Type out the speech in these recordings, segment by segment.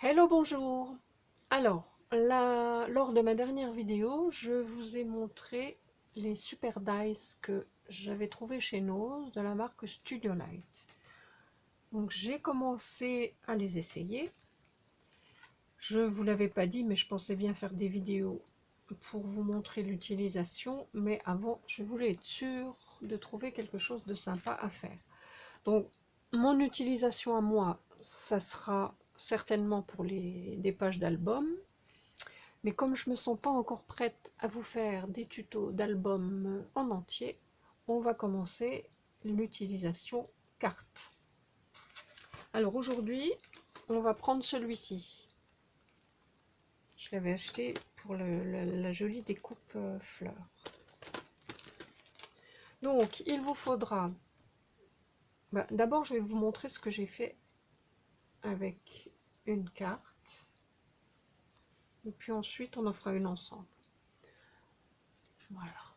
Hello, bonjour. Alors, lors de ma dernière vidéo, je vous ai montré les super dice que j'avais trouvés chez Nose de la marque Studio Light. Donc j'ai commencé à les essayer. Je ne vous l'avais pas dit, mais je pensais bien faire des vidéos pour vous montrer l'utilisation. Mais avant, je voulais être sûre de trouver quelque chose de sympa à faire. Donc, mon utilisation à moi, ça sera certainement pour des pages d'albums. Mais comme je ne me sens pas encore prête à vous faire des tutos d'albums en entier, on va commencer l'utilisation carte. Alors aujourd'hui, on va prendre celui-ci. Je l'avais acheté pour la jolie découpe fleurs. Donc, il vous faudra... d'abord, je vais vous montrer ce que j'ai fait avec une carte. Et puis ensuite, on en fera une ensemble. Voilà.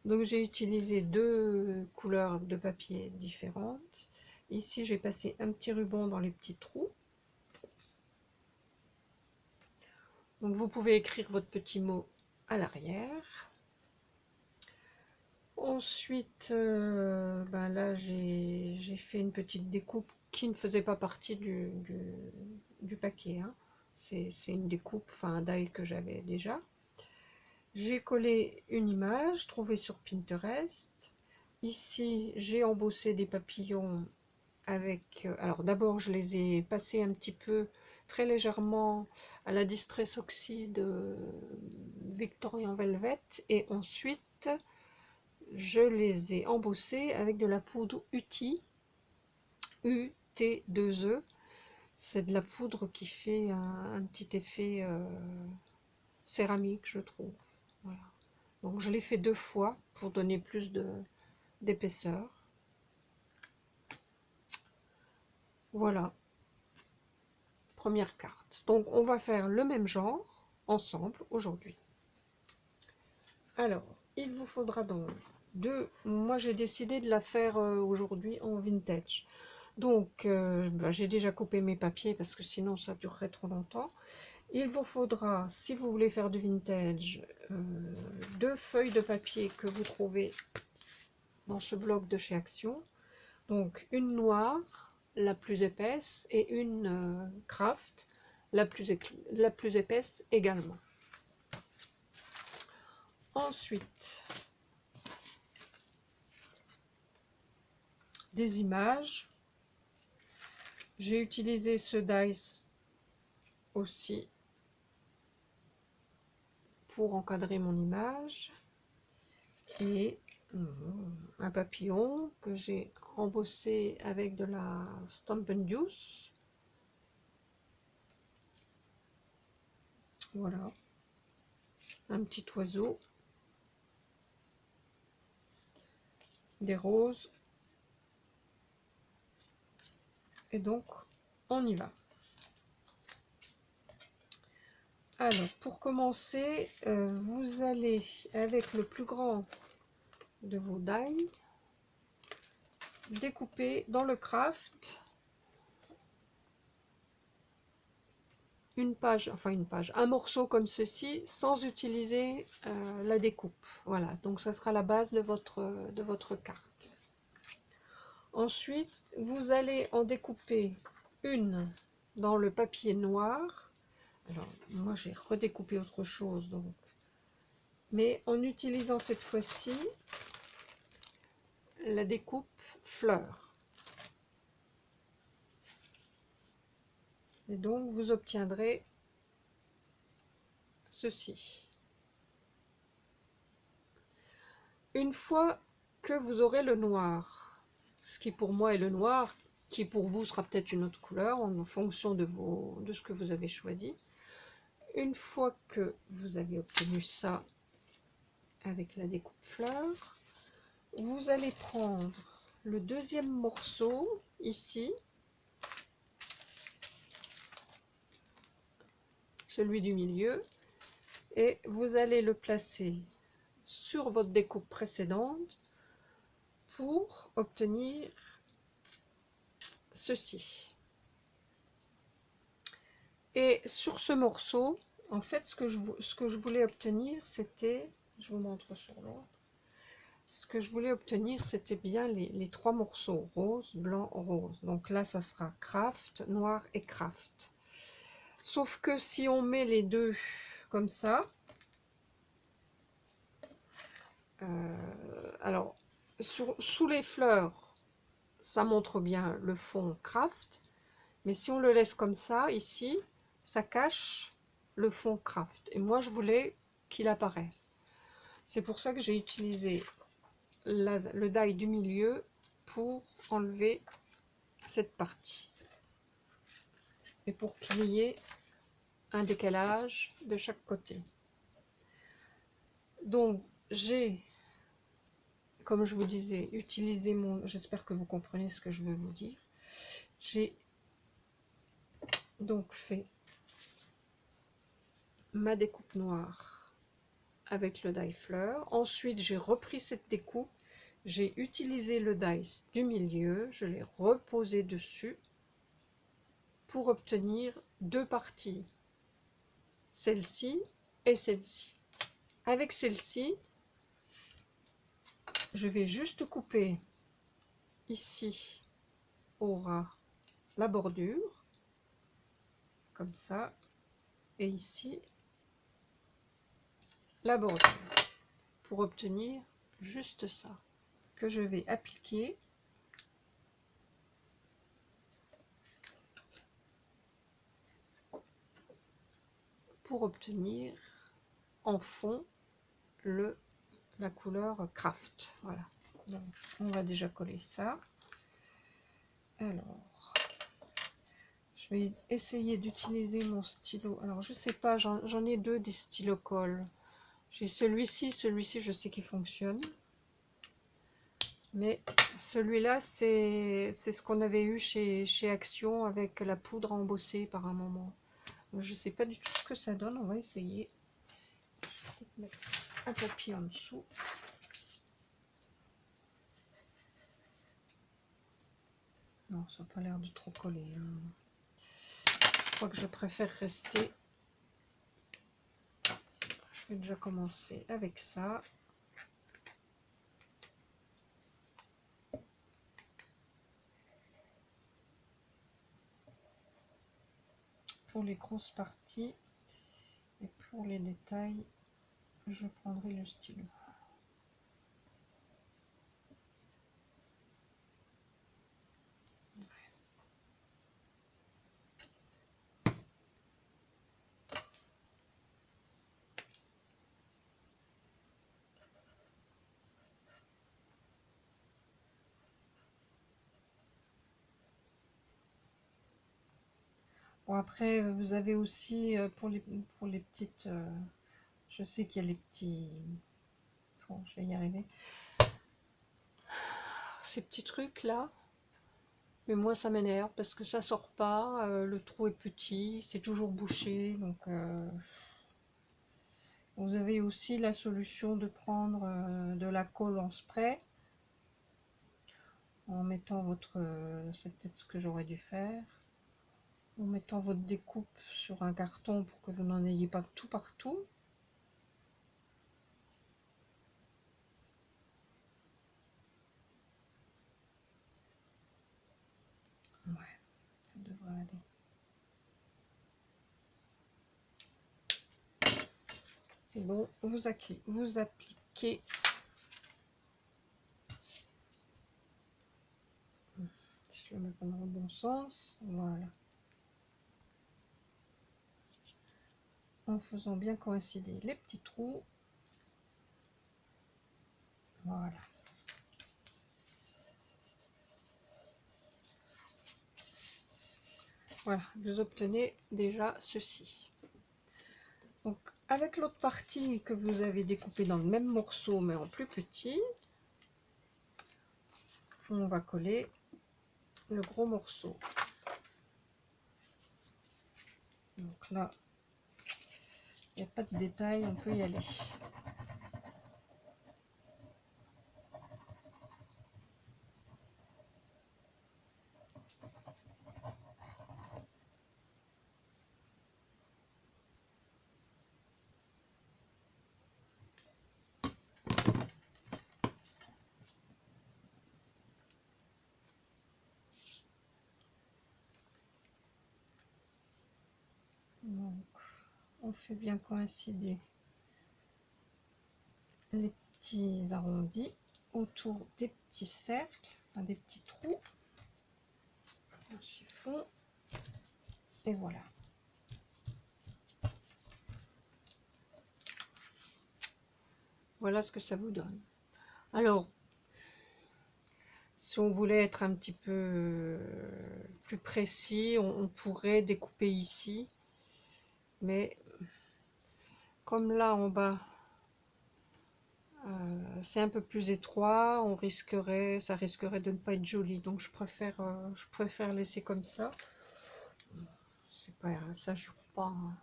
Donc j'ai utilisé deux couleurs de papier différentes. Ici j'ai passé un petit ruban dans les petits trous. Donc vous pouvez écrire votre petit mot à l'arrière. Ensuite, là j'ai fait une petite découpe qui ne faisait pas partie du paquet. Hein. C'est une découpe, enfin un die que j'avais déjà. J'ai collé une image trouvée sur Pinterest. Ici, j'ai embossé des papillons avec... alors d'abord, je les ai passés un petit peu, très légèrement, à la Distress Oxy de Victorian Velvet. Et ensuite, je les ai embossés avec de la poudre UT, UT2E. C'est de la poudre qui fait un petit effet céramique, je trouve. Voilà. Donc je l'ai fait deux fois pour donner plus d'épaisseur. Voilà, première carte. Donc on va faire le même genre ensemble aujourd'hui. Alors, il vous faudra donc deux. Moi j'ai décidé de la faire aujourd'hui en vintage. Donc j'ai déjà coupé mes papiers parce que sinon ça durerait trop longtemps. Il vous faudra, si vous voulez faire du vintage, deux feuilles de papier que vous trouvez dans ce bloc de chez Action. Donc une noire, la plus épaisse, et une craft, la plus épaisse également. Ensuite, des images. J'ai utilisé ce dice aussi pour encadrer mon image. Et un papillon que j'ai embossé avec de la Stampin' Juice. Voilà. Un petit oiseau. Des roses. Et donc, on y va. Alors, pour commencer, vous allez, avec le plus grand de vos die, découper dans le craft une page, un morceau comme ceci, sans utiliser la découpe. Voilà, donc ça sera la base de votre carte. Ensuite, vous allez en découper une dans le papier noir. Alors, moi j'ai redécoupé autre chose, donc, mais en utilisant cette fois-ci la découpe fleur. Et donc vous obtiendrez ceci. Une fois que vous aurez le noir, ce qui pour moi est le noir, qui pour vous sera peut-être une autre couleur en fonction de ce que vous avez choisi. Une fois que vous avez obtenu ça avec la découpe fleur, vous allez prendre le deuxième morceau ici, celui du milieu, et vous allez le placer sur votre découpe précédente pour obtenir ceci. Et sur ce morceau, en fait, ce que je voulais obtenir, c'était, je vous montre sur l'autre, ce que je voulais obtenir, c'était bien les trois morceaux, rose, blanc, rose. Donc là, ça sera craft, noir et craft. Sauf que si on met les deux comme ça, alors, sous les fleurs, ça montre bien le fond craft, mais si on le laisse comme ça, ici, ça cache le fond craft. Et moi, je voulais qu'il apparaisse. C'est pour ça que j'ai utilisé le die du milieu pour enlever cette partie. Et pour qu'il y ait un décalage de chaque côté. Donc, j'ai, comme je vous disais, utilisé mon... J'espère que vous comprenez ce que je veux vous dire. J'ai donc fait ma découpe noire avec le die fleur. Ensuite, j'ai repris cette découpe, j'ai utilisé le dice du milieu, je l'ai reposé dessus pour obtenir deux parties, celle-ci et celle-ci. Avec celle-ci, je vais juste couper ici au ras la bordure, comme ça, et ici la bordure, pour obtenir juste ça, que je vais appliquer pour obtenir en fond la couleur craft. Voilà, donc on va déjà coller ça. Alors, je vais essayer d'utiliser mon stylo. Alors, je sais pas, j'en ai deux des stylos colle. J'ai celui-ci je sais qu'il fonctionne. Mais celui-là, c'est ce qu'on avait eu chez Action avec la poudre embossée par un moment. Donc, je sais pas du tout ce que ça donne. On va essayer. Je vais mettre un papier en dessous. Non, ça n'a pas l'air de trop coller. Je crois que je préfère rester. Je vais déjà commencer avec ça. Pour les grosses parties et pour les détails, je prendrai le stylo. Bon, après, vous avez aussi pour les petites... je sais qu'il y a les petits... Bon, je vais y arriver. Ces petits trucs là. Mais moi, ça m'énerve parce que ça sort pas. Le trou est petit, c'est toujours bouché. Donc, vous avez aussi la solution de prendre de la colle en spray. En mettant votre... c'est peut-être ce que j'aurais dû faire. En mettant votre découpe sur un carton pour que vous n'en ayez pas tout partout. Ouais, ça devrait aller. C'est bon, vous appliquez si je le mets dans le bon sens, voilà. En faisant bien coïncider les petits trous. Voilà. Voilà, vous obtenez déjà ceci. Donc, avec l'autre partie que vous avez découpée dans le même morceau, mais en plus petit, on va coller le gros morceau. Donc là, il n'y a pas de détail, on peut y aller. Donc, on fait bien coïncider les petits arrondis autour des petits cercles, enfin des petits trous. Un chiffon. Et voilà. Voilà ce que ça vous donne. Alors, si on voulait être un petit peu plus précis, on pourrait découper ici. Mais comme là en bas, c'est un peu plus étroit, ça risquerait de ne pas être joli. Donc je préfère laisser comme ça. C'est pas, ça jure pas. Hein.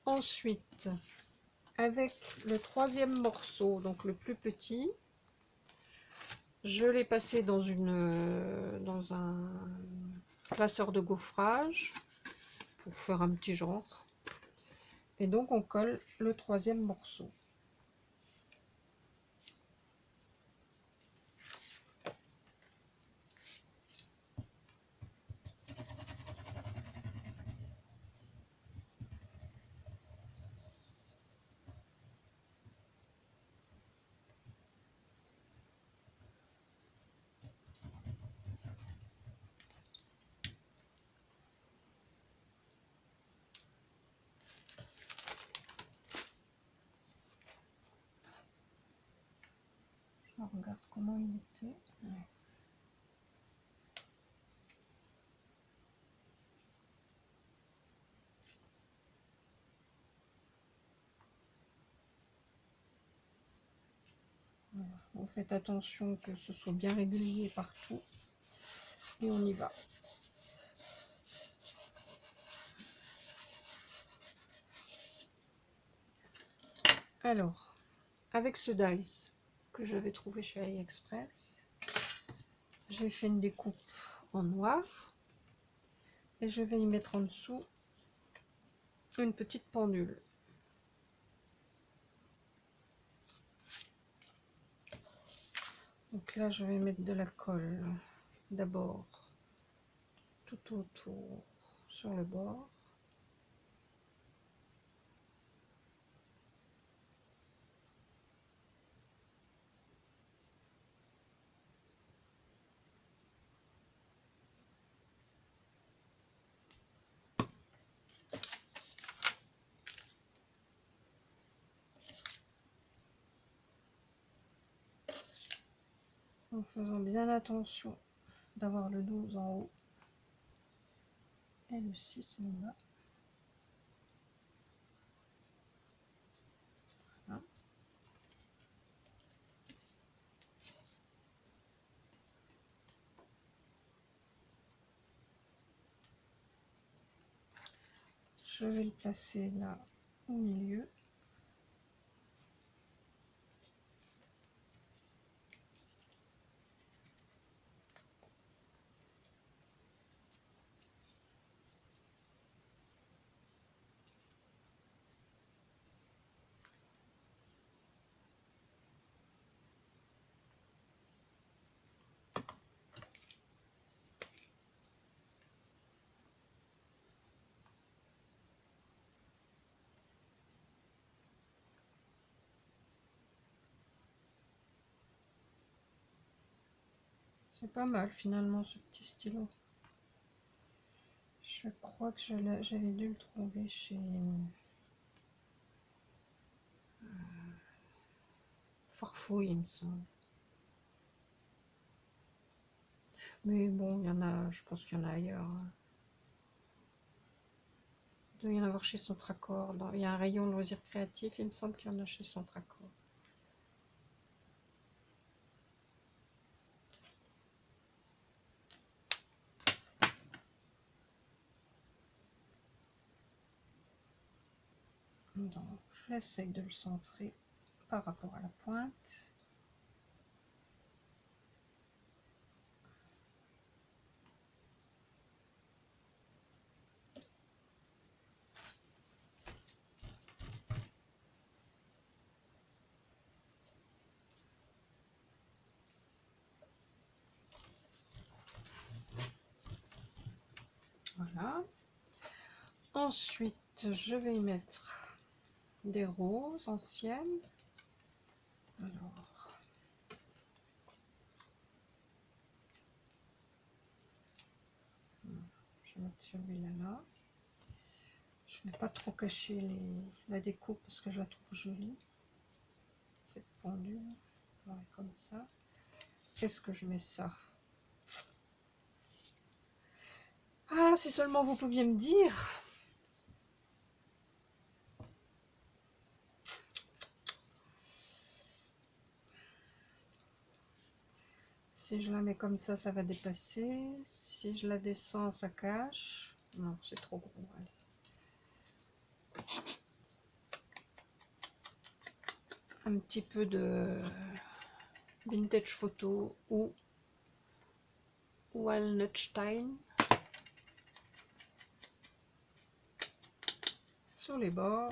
Ensuite, avec le troisième morceau, donc le plus petit, je l'ai passé dans un classeur de gaufrage pour faire un petit genre. Et donc on colle le troisième morceau. Je regarde comment il était. Ouais. Voilà. Vous faites attention que ce soit bien régulier partout. Et on y va. Alors, avec ce dice que j'avais trouvé chez AliExpress, j'ai fait une découpe en noir. Et je vais y mettre en dessous une petite pendule. Donc là, je vais mettre de la colle d'abord tout autour sur le bord. En faisant bien attention d'avoir le 12 en haut et le 6 en bas. Voilà. Je vais le placer là au milieu. C'est pas mal finalement ce petit stylo. Je crois que j'avais dû le trouver chez Farfouille, il me semble. Mais bon, il y en a, je pense qu'il y en a ailleurs. Il doit y en avoir chez Centracor. Il y a un rayon loisirs créatifs, il me semble qu'il y en a chez Centracor. Donc, j'essaye de le centrer par rapport à la pointe. Voilà. Ensuite, je vais y mettre des roses anciennes. Alors, je vais mettre celui-là là. Je ne vais pas trop cacher la découpe parce que je la trouve jolie. Cette pendule, ouais, comme ça. Qu'est-ce que je mets ça? Ah, si seulement vous pouviez me dire. Si je la mets comme ça va dépasser. Si je la descends, ça cache. Non, c'est trop gros. Allez. Un petit peu de vintage photo ou Walnutstein sur les bords.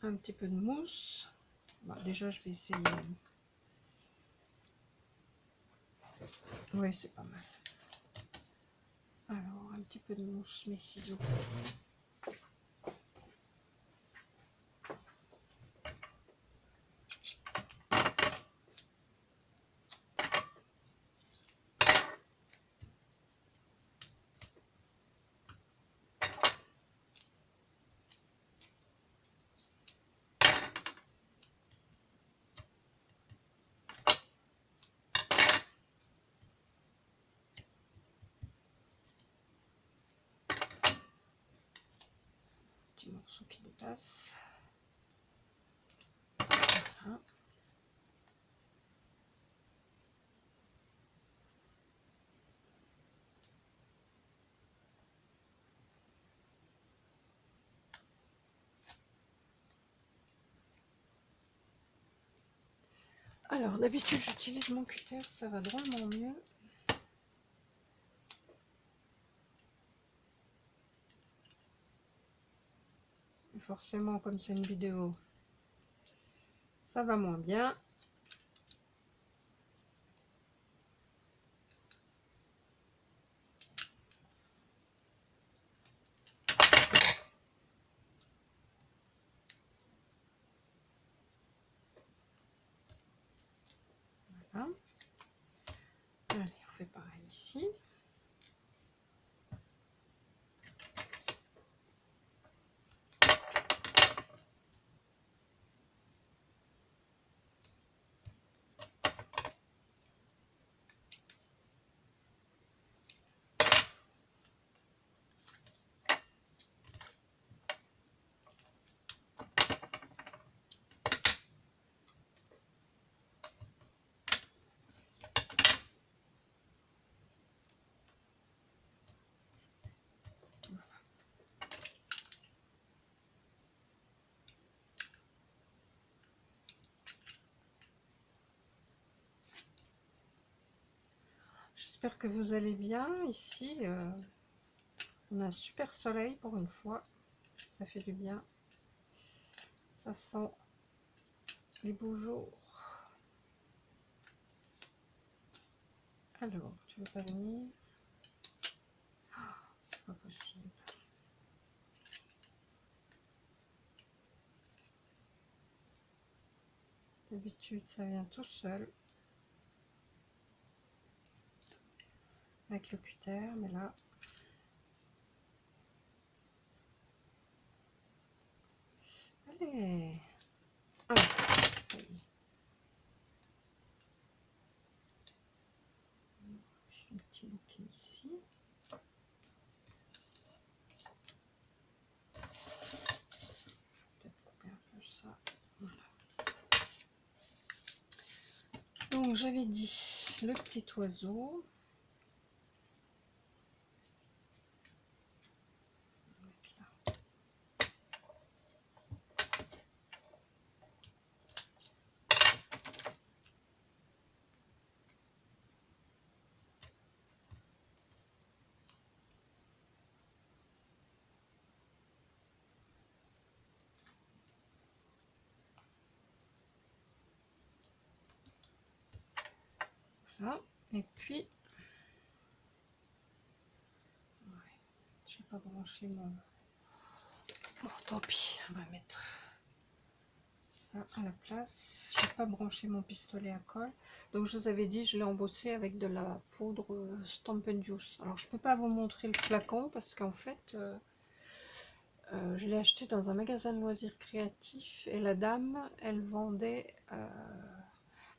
Un petit peu de mousse. Bon, déjà, je vais essayer. Oui, c'est pas mal. Alors, un petit peu de mousse, mes ciseaux. Petit morceau qui dépasse. Voilà. Alors, d'habitude, j'utilise mon cutter, ça va drôlement mieux. Et forcément, comme c'est une vidéo, ça va moins bien. Voilà. Allez, on fait pareil ici. J'espère que vous allez bien. Ici, on a un super soleil pour une fois. Ça fait du bien. Ça sent les beaux jours. Alors, tu veux pas venir? Oh, c'est pas possible. D'habitude, ça vient tout seul. Avec le cutter, mais là... Allez! Ah, ça y est. J'ai un petit bouquet ici. Peut-être couper un peu ça. Voilà. Donc, j'avais dit le petit oiseau. Voilà. Et puis pas branché mon... Bon, tant pis, on va mettre ça à la place. J'ai pas branché mon pistolet à colle. Donc je vous avais dit, je l'ai embossé avec de la poudre Stampin' Juice. Alors je peux pas vous montrer le flacon parce qu'en fait, je l'ai acheté dans un magasin de loisirs créatifs et la dame, elle vendait,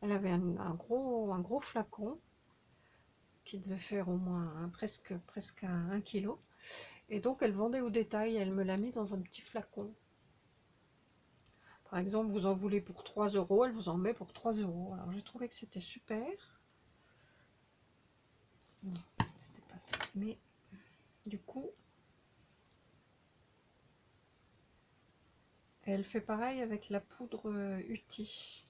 elle avait un gros flacon qui devait faire au moins presque 1 kg. Et donc elle vendait au détail, elle me l'a mis dans un petit flacon. Par exemple, vous en voulez pour 3 €, elle vous en met pour 3 €. Alors j'ai trouvé que c'était super. Non, c'était pas ça. Mais du coup, elle fait pareil avec la poudre Uti.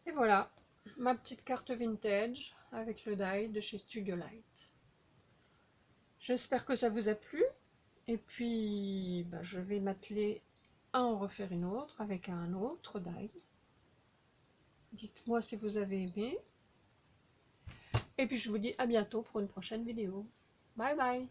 Et voilà, ma petite carte vintage avec le die de chez Studio Light. J'espère que ça vous a plu. Et puis, bah, je vais m'atteler à en refaire une autre avec un autre die. Dites-moi si vous avez aimé. Et puis je vous dis à bientôt pour une prochaine vidéo. Bye bye!